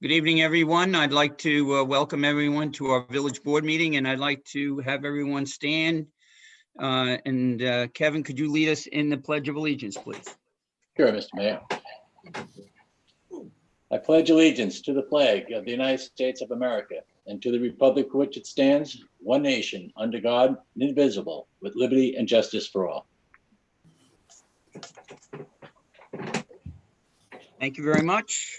Good evening, everyone. I'd like to welcome everyone to our village board meeting, and I'd like to have everyone stand. Kevin, could you lead us in the Pledge of Allegiance, please? Sure, Mr. Mayor. I pledge allegiance to the flag of the United States of America and to the republic for which it stands, one nation, under God, indivisible, with liberty and justice for all. Thank you very much.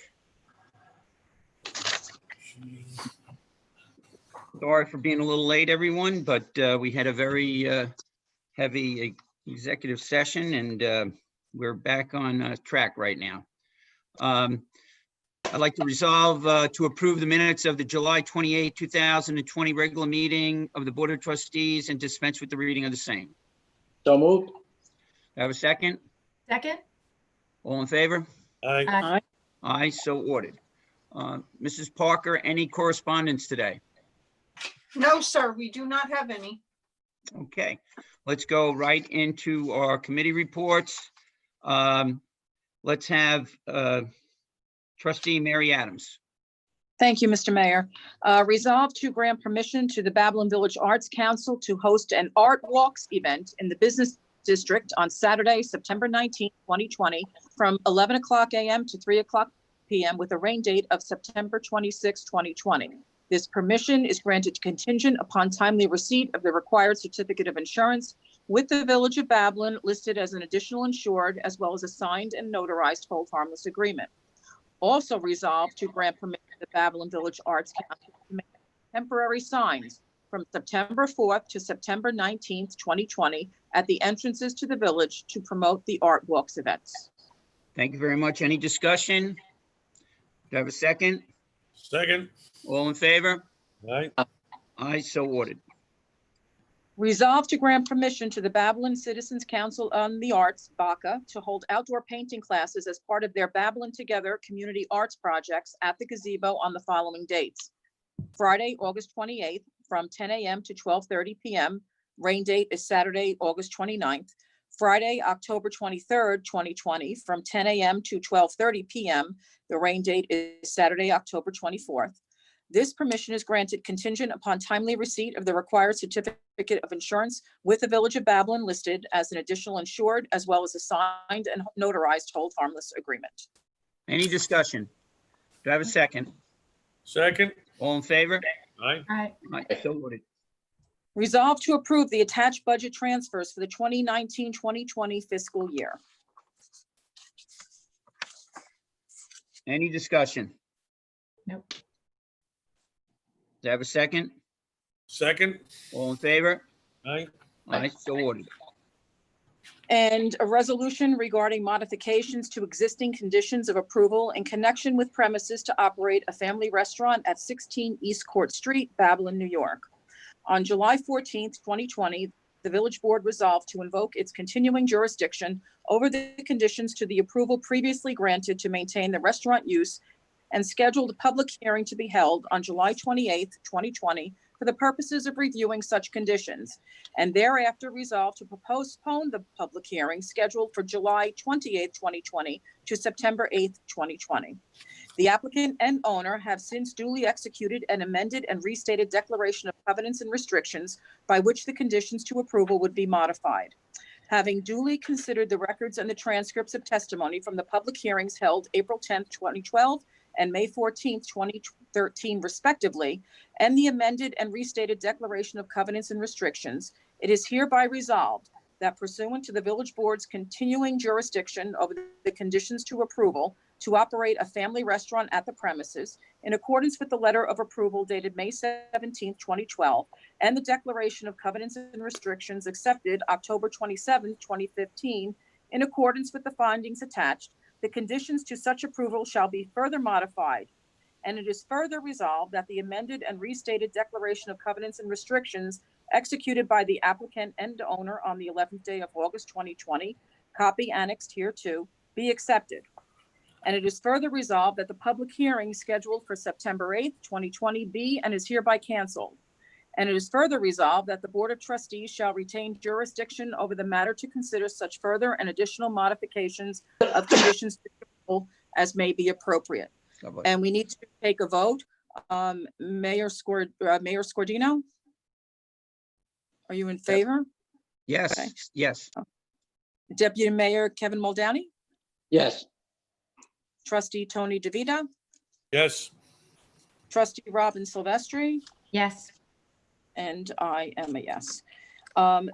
Sorry for being a little late, everyone, but we had a very heavy executive session, and we're back on track right now. I'd like to resolve to approve the minutes of the July 28, 2020 regular meeting of the Board of Trustees and dispense with the reading of the same. So moved. Do I have a second? Second. All in favor? Aye. Aye. Aye, so ordered. Mrs. Parker, any correspondence today? No, sir, we do not have any. Okay, let's go right into our committee reports. Let's have Trustee Mary Adams. Thank you, Mr. Mayor. Resolved to grant permission to the Babylon Village Arts Council to host an Art Walks event in the Business District on Saturday, September 19, 2020, from 11 o'clock a.m. to 3 o'clock p.m. with a rain date of September 26, 2020. This permission is granted contingent upon timely receipt of the required certificate of insurance with the Village of Babylon listed as an additional insured, as well as a signed and notarized hold harmless agreement. Also resolved to grant permission to the Babylon Village Arts Council to make temporary signs from September 4th to September 19th, 2020 at the entrances to the village to promote the Art Walks events. Thank you very much. Any discussion? Do I have a second? Second. All in favor? Aye. Aye, so ordered. Resolved to grant permission to the Babylon Citizens Council on the Arts, BACA, to hold outdoor painting classes as part of their Babylon Together community arts projects at the gazebo on the following dates. Friday, August 28th, from 10 a.m. to 12:30 p.m. Rain date is Saturday, August 29th. Friday, October 23rd, 2020, from 10 a.m. to 12:30 p.m. The rain date is Saturday, October 24th. This permission is granted contingent upon timely receipt of the required certificate of insurance with the Village of Babylon listed as an additional insured, as well as a signed and notarized hold harmless agreement. Any discussion? Do I have a second? Second. All in favor? Aye. Aye. Aye, so ordered. Resolved to approve the attached budget transfers for the 2019-2020 fiscal year. Any discussion? Nope. Do I have a second? Second. All in favor? Aye. Aye, so ordered. And a resolution regarding modifications to existing conditions of approval in connection with premises to operate a family restaurant at 16 East Court Street, Babylon, New York. On July 14th, 2020, the village board resolved to invoke its continuing jurisdiction over the conditions to the approval previously granted to maintain the restaurant use and scheduled a public hearing to be held on July 28th, 2020 for the purposes of reviewing such conditions, and thereafter resolved to postpone the public hearing scheduled for July 28th, 2020 to September 8th, 2020. The applicant and owner have since duly executed an amended and restated declaration of covenants and restrictions by which the conditions to approval would be modified. Having duly considered the records and the transcripts of testimony from the public hearings held April 10th, 2012 and May 14th, 2013, respectively, and the amended and restated declaration of covenants and restrictions, it is hereby resolved that pursuant to the village board's continuing jurisdiction over the conditions to approval to operate a family restaurant at the premises in accordance with the letter of approval dated May 17th, 2012, and the declaration of covenants and restrictions accepted October 27th, 2015, in accordance with the findings attached, the conditions to such approval shall be further modified. And it is further resolved that the amended and restated declaration of covenants and restrictions executed by the applicant and owner on the 11th day of August 2020, copy annexed hereto, be accepted. And it is further resolved that the public hearing scheduled for September 8th, 2020 be and is hereby canceled. And it is further resolved that the Board of Trustees shall retain jurisdiction over the matter to consider such further and additional modifications of conditions as may be appropriate. God bless. and we need to take a vote. Mayor Scordino? Are you in favor? Yes, yes, Deputy Mayor Kevin Muldowney? Yes. Trustee Tony DeVita? Yes. Trustee Robin Silvestri? Yes. And I am a yes.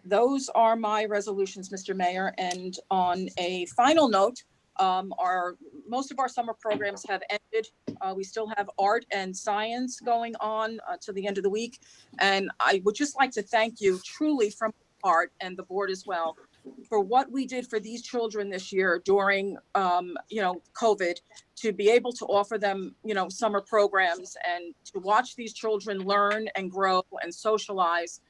Those are my resolutions, Mr. Mayor. And on a final note, most of our summer programs have ended. We still have art and science going on to the end of the week. And I would just like to thank you truly from heart, and the board as well, for what we did for these children this year during, COVID, to be able to offer them, summer programs and to watch these children learn and grow and socialize.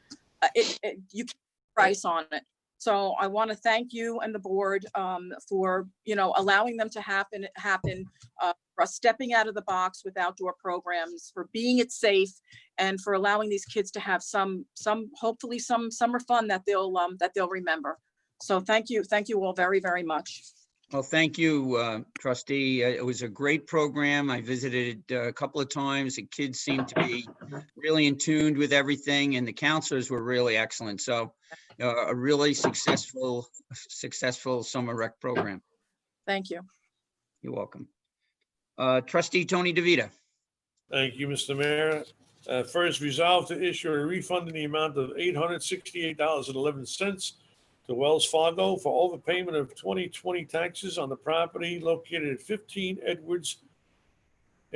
You can't put a price on it. So I want to thank you and the board for, allowing them to happen, for us stepping out of the box with outdoor programs, for being it safe, and for allowing these kids to have hopefully some summer fun that they'll remember. So thank you all very, very much. well, thank you, trustee. It was a great program. I visited a couple of times. The kids seemed to be really in tune with everything, and the counselors were really excellent. So a really successful summer rec program. Thank you. You're welcome. Trustee Tony DeVita. Thank you, Mr. Mayor. First, resolve to issue a refund in the amount of $868.11 to Wells Fargo for overpayment of 2020 taxes on the property located at 15 Edwards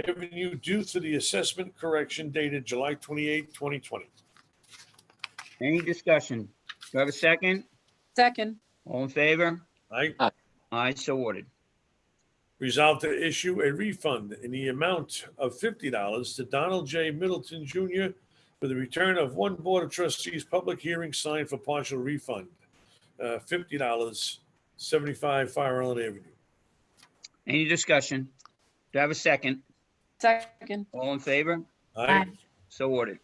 Avenue due to the assessment correction dated July 28, 2020. Any discussion? Do I have a second? Second. All in favor? Aye. Aye, so ordered. Resolve to issue a refund in the amount of $50 to Donald J. Middleton Jr. for the return of one Board of Trustees public hearing sign for partial refund. $50, 75 Fire Island Avenue. Any discussion? Do I have a second? Second. All in favor? Aye. So ordered.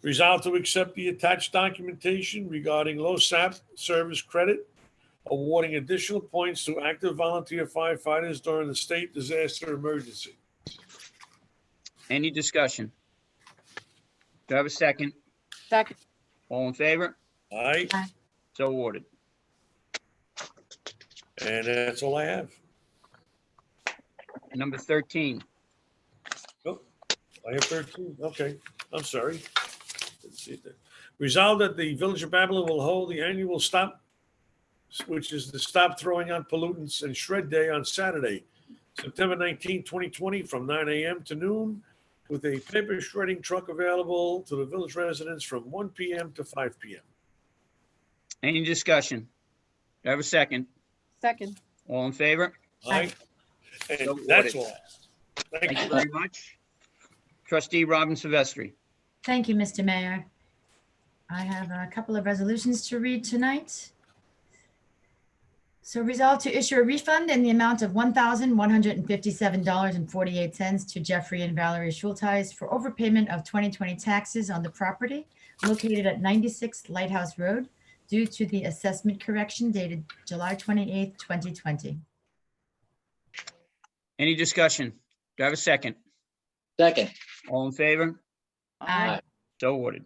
Resolve to accept the attached documentation regarding LoSAP service credit, awarding additional points to active volunteer firefighters during the state disaster emergency. Any discussion? Do I have a second? Second. All in favor? Aye. Aye. So ordered. And that's all I have. Number 13. Oh, I have 13. Okay, I'm sorry. Didn't see it there. Resolved that the Village of Babylon will hold the annual stop, which is the Stop Throwing Out Pollutants and Shred Day on Saturday, September 19, 2020, from 9 a.m. to noon, with a paper shredding truck available to the village residents from 1 p.m. to 5 p.m. Any discussion? Do I have a second? Second. All in favor? Aye. So And that's ordered. all. Thank Thank you you. very much. Trustee Robin Silvestri. Thank you, Mr. Mayor. I have a couple of resolutions to read tonight. So resolve to issue a refund in the amount of $1,157.48 to Jeffrey and Valerie Schulteis for overpayment of 2020 taxes on the property located at 96 Lighthouse Road due to the assessment correction dated July 28th, 2020. Any discussion? Do I have a second? Second. All in favor? Aye. So ordered.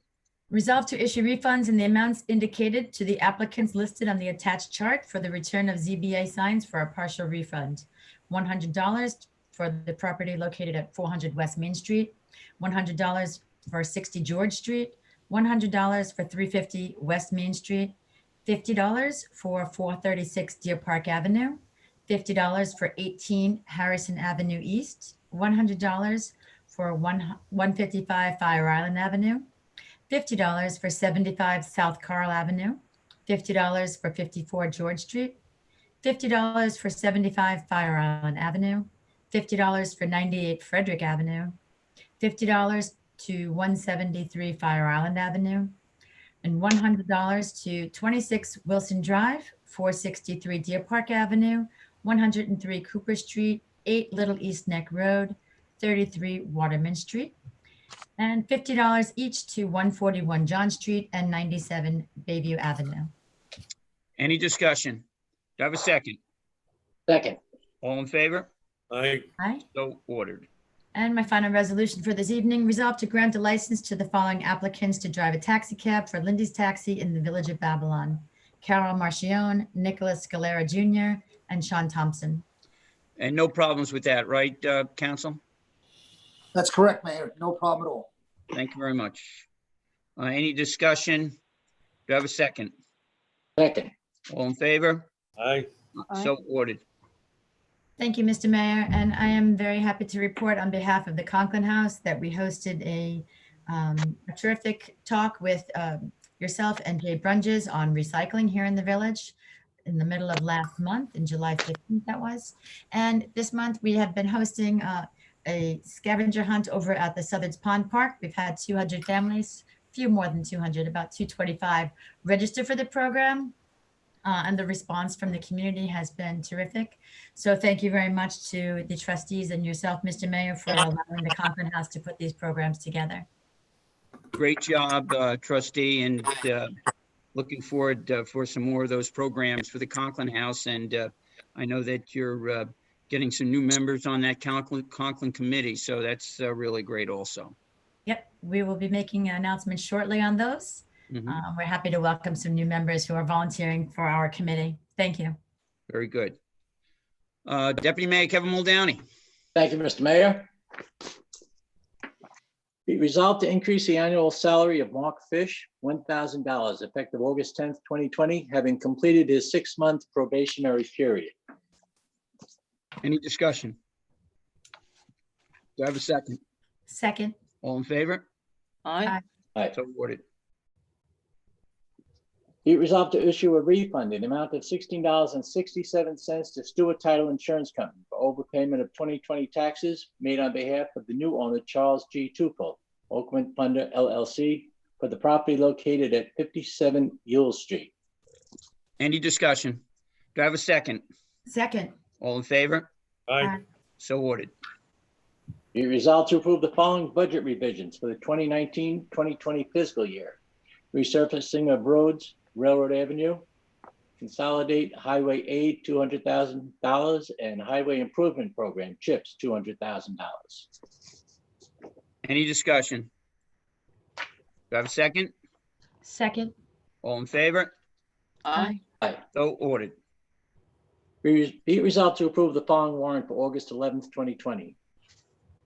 Resolve to issue refunds in the amounts indicated to the applicants listed on the attached chart for the return of ZBA signs for a partial refund. $100 for the property located at 400 West Main Street, $100 for 60 George Street, $100 for 350 West Main Street, $50 for 436 Deer Park Avenue, $50 for 18 Harrison Avenue East, $100 for 155 Fire Island Avenue, $50 for 75 South Carl Avenue, $50 for 54 George Street, $50 for 75 Fire Island Avenue, $50 for 98 Frederick Avenue, $50 to 173 Fire Island Avenue, and $100 to 26 Wilson Drive, 463 Deer Park Avenue, 103 Cooper Street, 8 Little East Neck Road, 33 Waterman Street, and $50 each to 141 John Street and 97 Bayview Avenue. Any discussion? Do I have a second? Second. All in favor? Aye. Aye. So ordered. And my final resolution for this evening, resolve to grant a license to the following applicants to drive a taxi cab for Lindy's Taxi in the Village of Babylon: Carol Marchione, Nicholas Scalera Jr., and Sean Thompson. And no problems with that, right, Council? That's correct, Mayor. No problem at all. Thank you very much. Any discussion? Do I have a second? Second. All in favor? Aye. So ordered. Thank you, Mr. Mayor, and I am very happy to report on behalf of the Conklin House that we hosted a terrific talk with yourself and Jay Brunges on recycling here in the village in the middle of last month, in July 15th that was. And this month we have been hosting a scavenger hunt over at the Southard's Pond Park. We've had 200 families, few more than 200, about 225 register for the program. And the response from the community has been terrific. So thank you very much to the trustees and yourself, Mr. Mayor, for allowing the Conklin House to put these programs together. Great job, trustee, and looking forward for some more of those programs for the Conklin House. And I know that you're getting some new members on that Conklin committee, so that's really great also. Yep, we will be making an announcement shortly on those. Mhm. We're happy to welcome some new members who are volunteering for our committee. Thank you. Very good. Deputy Mayor Kevin Muldowney. Thank you, Mr. Mayor. Be resolved to increase the annual salary of Mark Fish, $1,000, effective August 10th, 2020, having completed his 6-month probationary period. Any discussion? Do I have a second? Second. All in favor? Aye. Aye. So ordered. Be it resolved to issue a refund in the amount of $16.67 to Stewart Title Insurance Company for overpayment of 2020 taxes made on behalf of the new owner, Charles G. Tupel, Oakland Funder LLC, for the property located at 57 Yule Street. Any discussion? Do I have a second? Second. All in favor? Aye. So ordered. Be resolved to approve the following budget revisions for the 2019-2020 fiscal year: resurfacing of roads, Railroad Avenue, consolidate highway aid, $200,000, and highway improvement program, CHIPS, $200,000. Any discussion? Do I have a second? Second. All in favor? Aye. So ordered. Be it resolved to approve the following warrant for August 11th, 2020.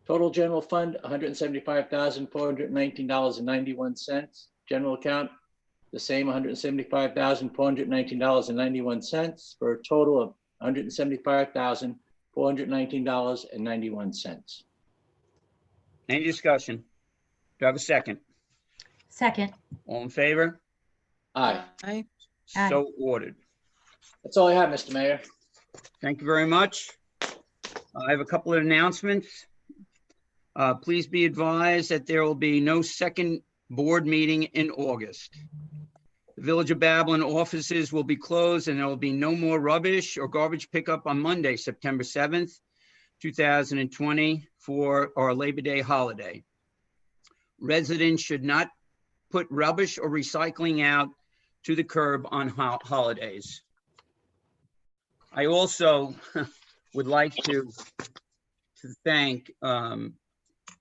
Total general fund, $175,419.91. General account, the same $175,419.91, for a total of $175,419.91. Any discussion? Do I have a second? Second. All in favor? Aye. Aye. Aye. So ordered. That's all I have, Mr. Mayor. Thank you very much. I have a couple of announcements. Please be advised that there will be no second board meeting in August. The Village of Babylon offices will be closed and there will be no more rubbish or garbage pickup on Monday, September 7th, 2020 for our Labor Day holiday. Residents should not put rubbish or recycling out to the curb on holidays. I also would like to thank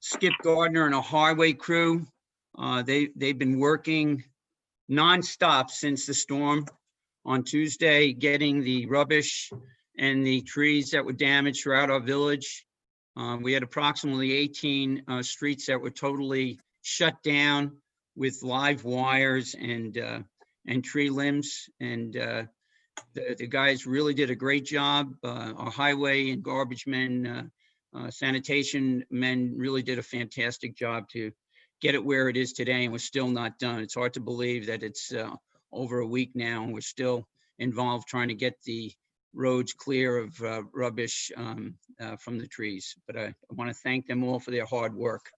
Skip Gardner and a highway crew. They've been working nonstop since the storm on Tuesday, getting the rubbish and the trees that were damaged throughout our village. We had approximately 18 streets that were totally shut down with live wires and tree limbs. And the guys really did a great job. Our highway and garbage men, sanitation men really did a fantastic job to get it where it is today, and we're still not done. It's hard to believe that it's over a week now and we're still involved trying to get the roads clear of rubbish from the trees. But I want to thank them all for their hard work.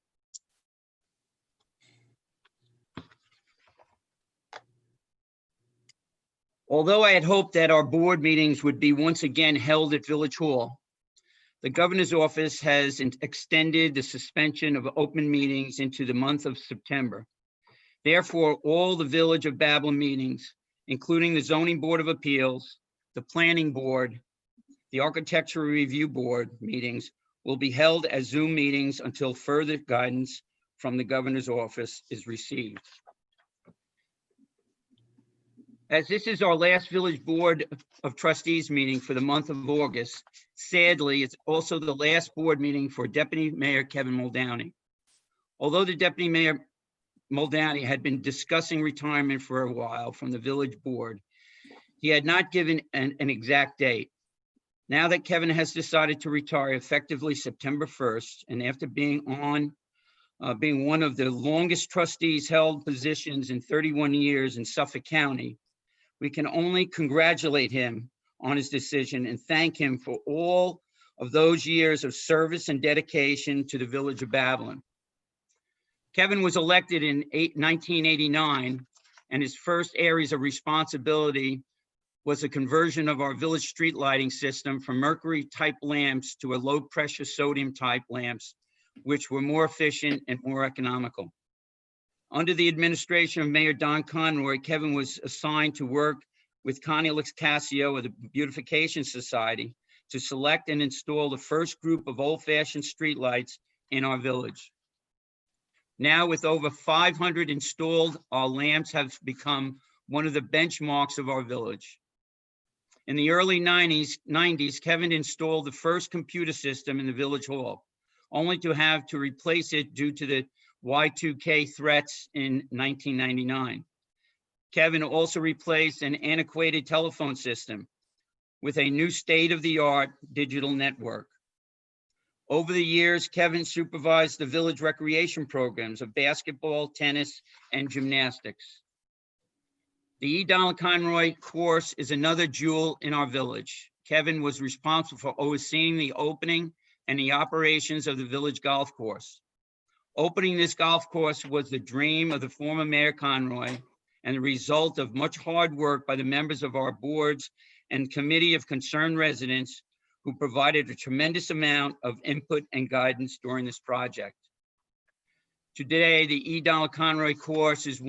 Although I had hoped that our board meetings would be once again held at Village Hall, the governor's office has extended the suspension of open meetings into the month of September. Therefore, all the Village of Babylon meetings, including the Zoning Board of Appeals, the Planning Board, The Architectural Review Board meetings will be held as Zoom meetings until further guidance from the governor's office is received. As this is our last Village Board of Trustees meeting for the month of August, sadly, it's also the last board meeting for Deputy Mayor Kevin Muldowney. Although the Deputy Mayor Muldowney had been discussing retirement for a while from the Village Board, he had not given an exact date. Now that Kevin has decided to retire effectively September 1st, and after being one of the longest trustees held positions in 31 years in Suffolk County, we can only congratulate him on his decision and thank him for all of those years of service and dedication to the Village of Babylon. Kevin was elected in 1989, and his first areas of responsibility was the conversion of our village street lighting system from mercury-type lamps to a low-pressure sodium-type lamps, which were more efficient and more economical. Under the administration of Mayor Don Conroy, Kevin was assigned to work with Connie Licasio of the Beautification Society to select and install the first group of old-fashioned streetlights in our village. Now, with over 500 installed, our lamps have become one of the benchmarks of our village. In the early 90s, Kevin installed the first computer system in the Village Hall, only to have to replace it due to the Y2K threats in 1999. Kevin also replaced an antiquated telephone system with a new state-of-the-art digital network. Over the years, Kevin supervised the village recreation programs of basketball, tennis, and gymnastics. The E. Donald Conroy course is another jewel in our village. Kevin was responsible for overseeing the opening and the operations of the village golf course. Opening this golf course was the dream of the former Mayor Conroy and the result of much hard work by the members of our boards and committee of concerned residents who provided a tremendous amount of input and guidance during this project. Today, the E. Donald Conroy course is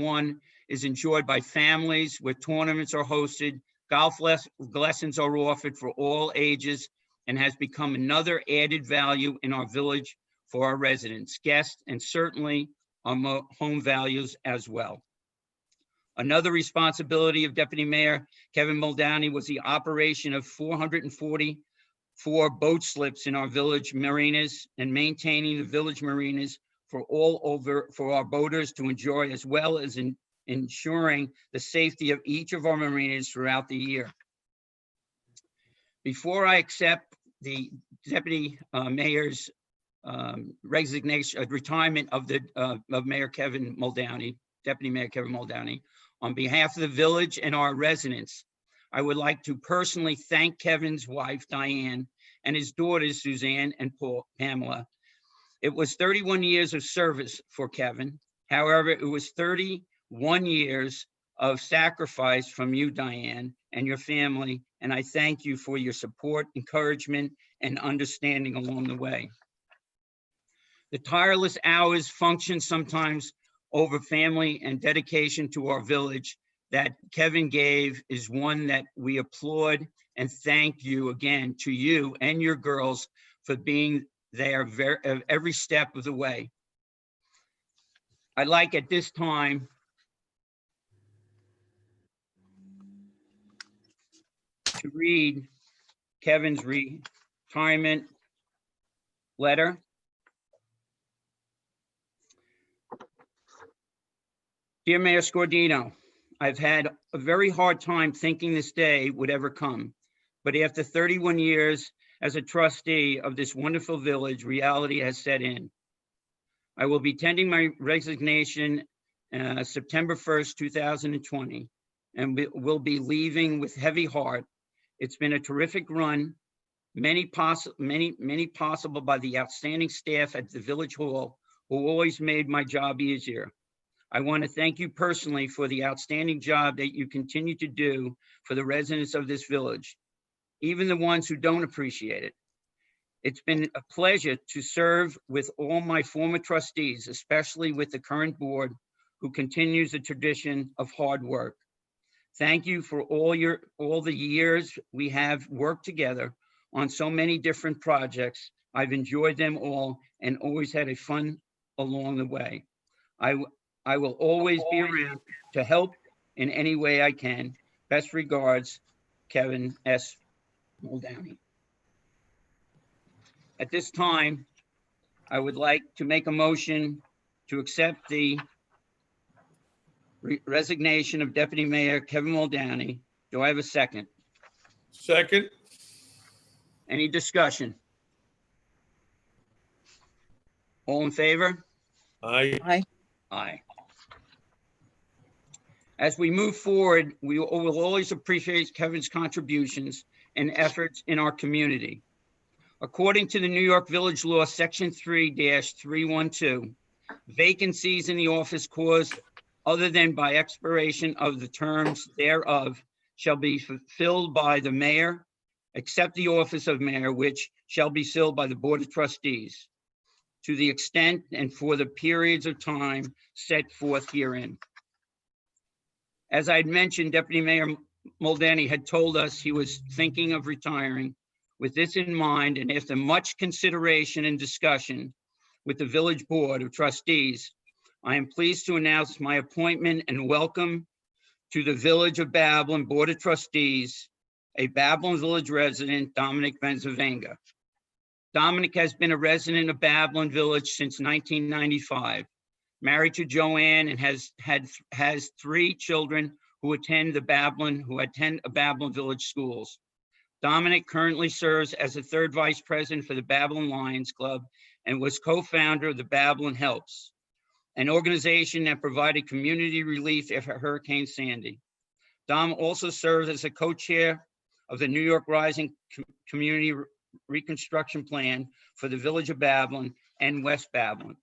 enjoyed by families where tournaments are hosted, golf lessons are offered for all ages, and has become another added value in our village for our residents, guests, and certainly our home values as well. Another responsibility of Deputy Mayor Kevin Muldowney was the operation of 444 boat slips in our village marinas and maintaining the village marinas for our boaters to enjoy, as well as ensuring the safety of each of our marinas throughout the year. Before I accept the Deputy Mayor's retirement of Mayor Kevin Muldowney, Deputy Mayor Kevin Muldowney, on behalf of the village and our residents, I would like to personally thank Kevin's wife, Diane, and his daughters, Suzanne and Pamela. It was 31 years of service for Kevin. However, it was 31 years of sacrifice from you, Diane, and your family, and I thank you for your support, encouragement, and understanding along the way. The tireless hours, function sometimes over family, and dedication to our village that Kevin gave is one that we applaud and thank you again to you and your girls for being there every step of the way. I'd like at this time to read Kevin's retirement letter. Dear Mayor Scordino, I've had a very hard time thinking this day would ever come, but after 31 years as a trustee of this wonderful village, reality has set in. I will be tendering my resignation September 1st, 2020, and will be leaving with heavy heart. It's been a terrific run, many possible by the outstanding staff at the Village Hall who always made my job easier. I want to thank you personally for the outstanding job that you continue to do for the residents of this village, even the ones who don't appreciate it. It's been a pleasure to serve with all my former trustees, especially with the current board, who continues the tradition of hard work. Thank you for all the years we have worked together on so many different projects. I've enjoyed them all and always had a fun along the way. I will always be around to help in any way I can. Best regards, Kevin S. Muldowney. At this time, I would like to make a motion to accept the resignation of Deputy Mayor Kevin Muldowney. Do I have a second? Second. Any discussion? All in favor? Aye. Aye. Aye. As we move forward, we will always appreciate Kevin's contributions and efforts in our community. According to the New York Village Law, Section 3-312, vacancies in the office caused other than by expiration of the terms thereof shall be fulfilled by the mayor, except the office of mayor, which shall be filled by the Board of Trustees, to the extent and for the periods of time set forth herein. As I had mentioned, Deputy Mayor Muldowney had told us he was thinking of retiring. With this in mind, and after much consideration and discussion with the Village Board of Trustees, I am pleased to announce my appointment and welcome to the Village of Babylon Board of Trustees, a Babylon Village resident, Dominic Benzavenga. Dominic has been a resident of Babylon Village since 1995, married to Joanne, and has 3 children who attend a Babylon Village schools. Dominic currently serves as the 3rd vice president for the Babylon Lions Club and was co-founder of the Babylon Helps, an organization that provided community relief after Hurricane Sandy. Dom also serves as a co-chair of the New York Rising Community Reconstruction Plan for the Village of Babylon and West Babylon.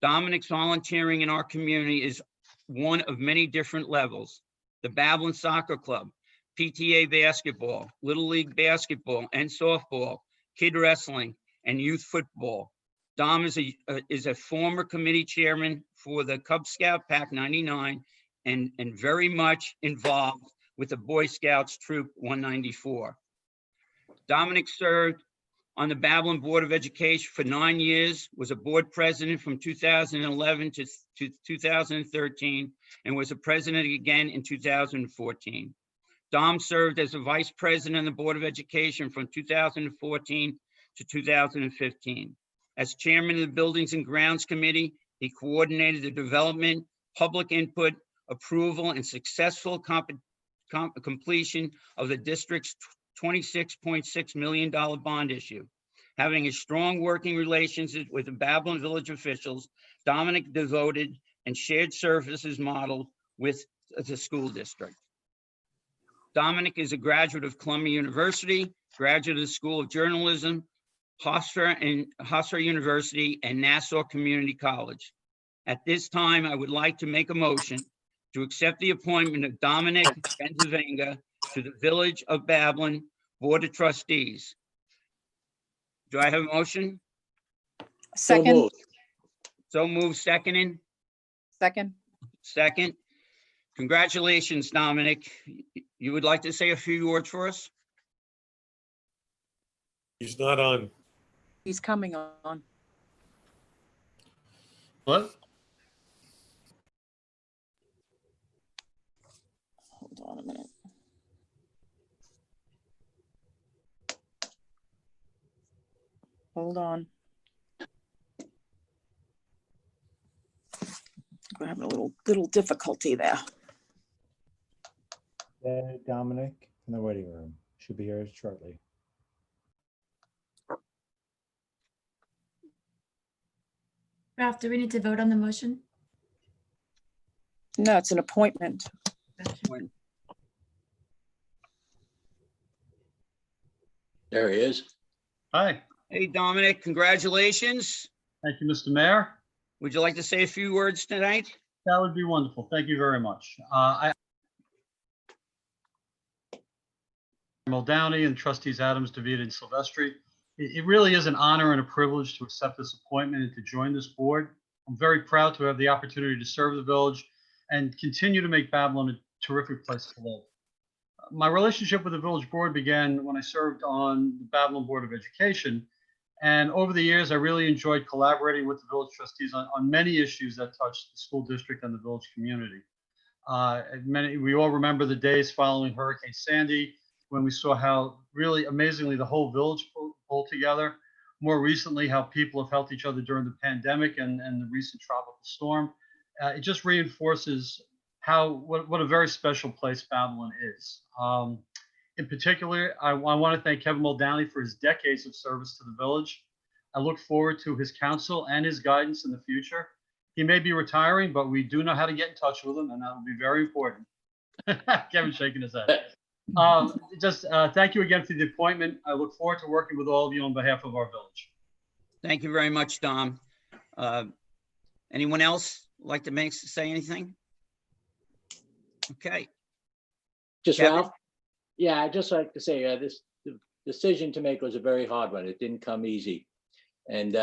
Dominic's volunteering in our community is one of many different levels. The Babylon Soccer Club, PTA basketball, Little League basketball and softball, kid wrestling, and youth football. Dom is a former committee chairman for the Cub Scout Pack 99 and very much involved with the Boy Scouts Troop 194. Dominic served on the Babylon Board of Education for 9 years, was a board president from 2011 to 2013, and was a president again in 2014. Dom served as a vice president on the Board of Education from 2014 to 2015. As chairman of the Buildings and Grounds Committee, he coordinated the development, public input, approval, and successful completion of the district's $26.6 million bond issue. Having a strong working relationship with the Babylon Village officials, Dominic devoted and shared services model with the school district. Dominic is a graduate of Columbia University, graduate of the School of Journalism, Hofstra University, and Nassau Community College. At this time, I would like to make a motion to accept the appointment of Dominic Benzavenga to the Village of Babylon Board of Trustees. Do I have a motion? Second. So moved, seconding. Second. Congratulations, Dominic. You would like to say a few words for us? He's not on. He's coming on. What? Hold on a minute. Hold on. We're having a little difficulty there. Dominic in the waiting room. Should be here shortly. Ralph, do we need to vote on the motion? No, it's an appointment. There he is. Hi, Hey, Dominic, congratulations. thank you, Mr. Mayor. Would you like to say a few words tonight? That would be wonderful. Thank you very much. Muldowney and Trustees Adams, David, and Silvestri. It really is an honor and a privilege to accept this appointment and to join this board. I'm very proud to have the opportunity to serve the village and continue to make Babylon a terrific place to live. My relationship with the village board began when I served on the Babylon Board of Education. And over the years, I really enjoyed collaborating with the village trustees on many issues that touch the school district and the village community. We all remember the days following Hurricane Sandy, when we saw how really amazingly the whole village pulled together. More recently, how people have helped each other during the pandemic and the recent tropical storm. It just reinforces what a very special place Babylon is. In particular, I want to thank Kevin Muldowney for his decades of service to the village. I look forward to his counsel and his guidance in the future. He may be retiring, but we do know how to get in touch with him, and that will be very important. Kevin's shaking his head. Thank you again for the appointment. I look forward to working with all of you on behalf of our village. Thank you very much, Dom. Anyone else like to say anything? Okay. Just Kevin? Ralph? Yeah, I'd just like to say this decision to make was a very hard one. It didn't come easy. And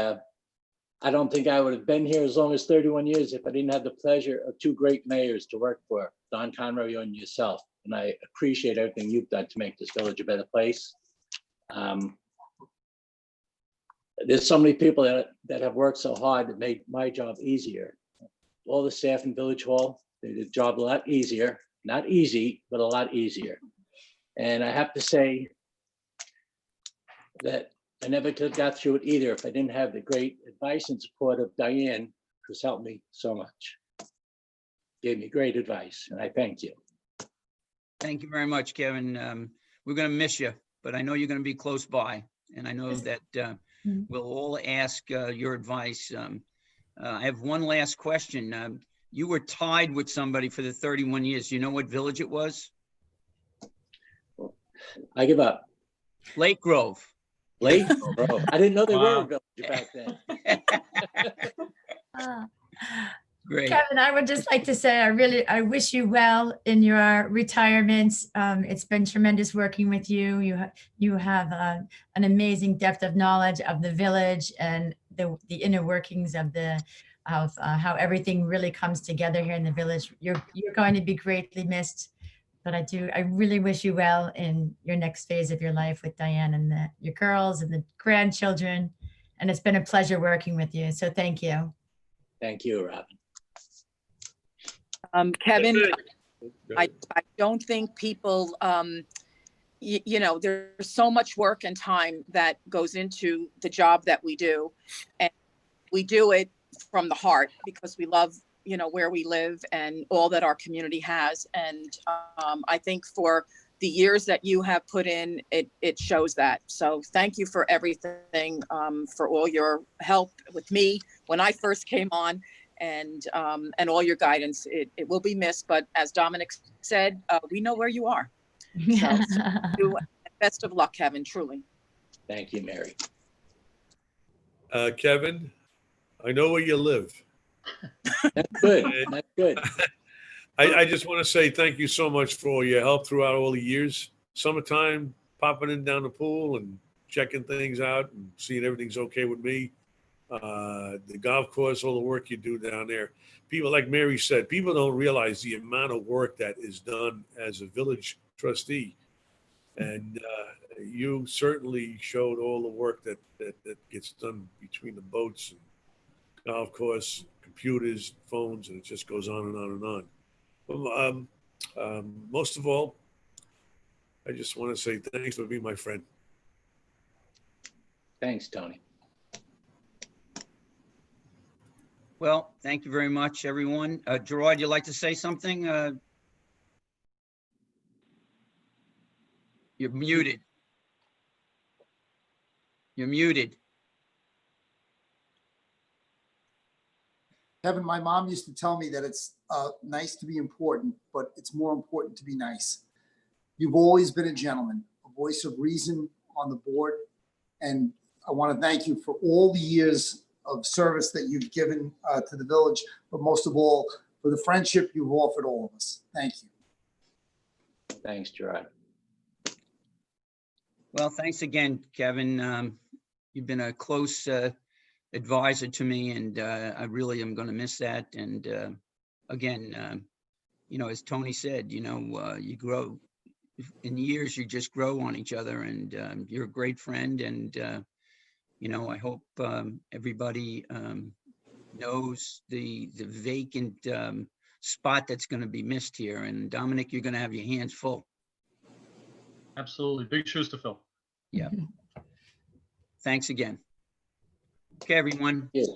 I don't think I would have been here as long as 31 years if I didn't have the pleasure of two great mayors to work for, Don Conroy and yourself. And I appreciate everything you've done to make this village a better place. There's so many people that have worked so hard to make my job easier. All the staff in Village Hall, they did the job a lot easier. Not easy, but a lot easier. And I have to say that I never could have got through it either if I didn't have the great advice and support of Diane, who's helped me so much. Gave me great advice, and I thank you. Thank you very much, Kevin. We're going to miss you, but I know you're going to be close by, and I know that we'll all ask your advice. I have one last question. You were tied with somebody for the 31 years. Do you know what village it was? I give up. Lake Grove. Lake Grove. I didn't know they were Wow. a village back then. Great. Kevin, I would just like to say, I wish you well in your retirement. It's been tremendous working with you. You have an amazing depth of knowledge of the village and the inner workings of how everything really comes together here in the village. You're going to be greatly missed, but I really wish you well in your next phase of your life with Diane and your girls and the grandchildren. And it's been a pleasure working with you. So thank you. Thank you, Robin. Kevin, I don't think people, there's so much work and time that goes into the job that we do. And we do it from the heart because we love, where we live and all that our community has. And I think for the years that you have put in, it shows that. So thank you for everything, for all your help with me when I first came on. And all your guidance. It will be missed, but as Dominic said, we know where you are. So best of luck, Kevin, truly. Thank you, Mary. Kevin, I know where you live. That's good. That's good. I just want to say thank you so much for all your help throughout all the years. Summertime, popping in down the pool and checking things out and seeing everything's okay with me. The golf course, all the work you do down there. People, like Mary said, people don't realize the amount of work that is done as a village trustee. And you certainly showed all the work that gets done between the boats and golf course, computers, phones, and it just goes on and on and on. Most of all, I just want to say thanks for being my friend. Thanks, Tony. Well, thank you very much, everyone. Gerard, you'd like to say something? You're muted. You're muted. Kevin, my mom used to tell me that it's nice to be important, but it's more important to be nice. You've always been a gentleman, a voice of reason on the board. And I want to thank you for all the years of service that you've given to the village, but most of all, for the friendship you've offered all of us. Thank you. Thanks, Gerard. Well, thanks again, Kevin. You've been a close advisor to me, and I really am going to miss that. And again, as Tony said, you grow in years, you just grow on each other, and you're a great friend. And, I hope everybody knows the vacant spot that's going to be missed here. And Dominic, you're going to have your hands full. Absolutely. Big shoes to fill. Yeah. Thanks again. Okay, everyone. Yes.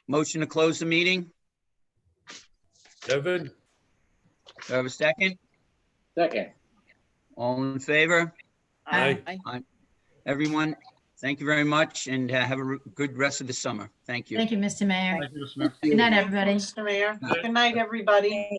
Motion to close the meeting. Kevin, Do I have a second? Second. All in favor? Aye. Everyone, thank you very much, and have a good rest of the summer. Thank you. Thank you, Mr. Mayor. Thank you, Mr. Mayor. Good night, everybody. Mr. Mayor. Good night, everybody.